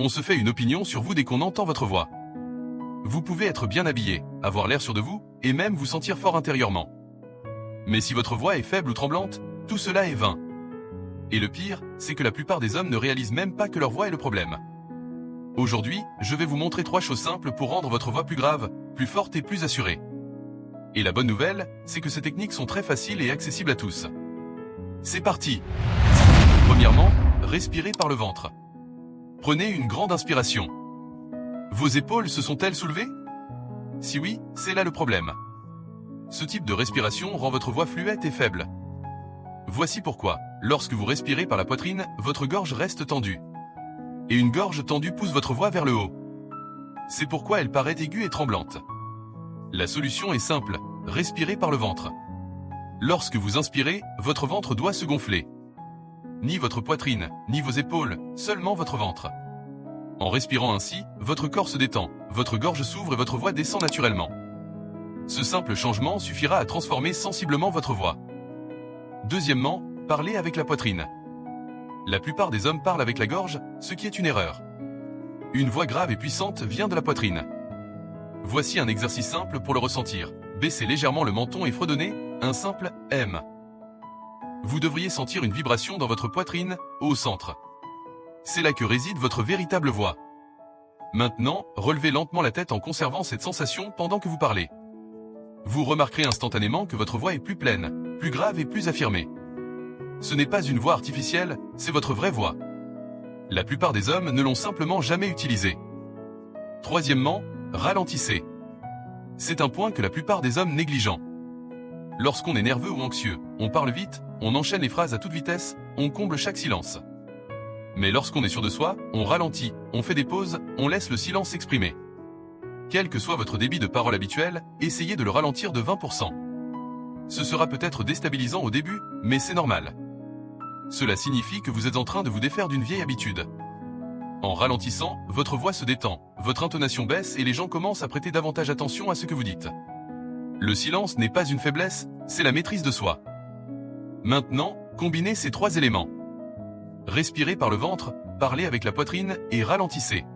On se fait une opinion sur vous dès qu'on entend votre voix. Vous pouvez être bien habillé, avoir l'air sûr de vous, et même vous sentir fort intérieurement. Mais si votre voix est faible ou tremblante, tout cela est vain. Et le pire, c'est que la plupart des hommes ne réalisent même pas que leur voix est le problème. Aujourd'hui, je vais vous montrer 3 choses simples pour rendre votre voix plus grave, plus forte et plus assurée. Et la bonne nouvelle, c'est que ces techniques sont très faciles et accessibles à tous. C'est parti! Premièrement, respirez par le ventre. Prenez une grande inspiration. Vos épaules se sont-elles soulevées? Si oui, c'est là le problème. Ce type de respiration rend votre voix fluette et faible. Voici pourquoi. Lorsque vous respirez par la poitrine, votre gorge reste tendue. Et une gorge tendue pousse votre voix vers le haut. C'est pourquoi elle paraît aiguë et tremblante. La solution est simple, respirez par le ventre. Lorsque vous inspirez, votre ventre doit se gonfler. Ni votre poitrine, ni vos épaules, seulement votre ventre. En respirant ainsi, votre corps se détend, votre gorge s'ouvre et votre voix descend naturellement. Ce simple changement suffira à transformer sensiblement votre voix. Deuxièmement, parlez avec la poitrine. La plupart des hommes parlent avec la gorge, ce qui est une erreur. Une voix grave et puissante vient de la poitrine. Voici un exercice simple pour le ressentir. Baissez légèrement le menton et fredonnez un simple « M ». Vous devriez sentir une vibration dans votre poitrine, au centre. C'est là que réside votre véritable voix. Maintenant, relevez lentement la tête en conservant cette sensation pendant que vous parlez. Vous remarquerez instantanément que votre voix est plus pleine, plus grave et plus affirmée. Ce n'est pas une voix artificielle, c'est votre vraie voix. La plupart des hommes ne l'ont simplement jamais utilisée. Troisièmement, ralentissez. C'est un point que la plupart des hommes négligent. Lorsqu'on est nerveux ou anxieux, on parle vite, on enchaîne les phrases à toute vitesse, on comble chaque silence. Mais lorsqu'on est sûr de soi, on ralentit, on fait des pauses, on laisse le silence s'exprimer. Quel que soit votre débit de parole habituel, essayez de le ralentir de 20%. Ce sera peut-être déstabilisant au début, mais c'est normal. Cela signifie que vous êtes en train de vous défaire d'une vieille habitude. En ralentissant, votre voix se détend, votre intonation baisse et les gens commencent à prêter davantage attention à ce que vous dites. Le silence n'est pas une faiblesse, c'est la maîtrise de soi. Maintenant, combinez ces 3 éléments. Respirez par le ventre, parlez avec la poitrine et ralentissez.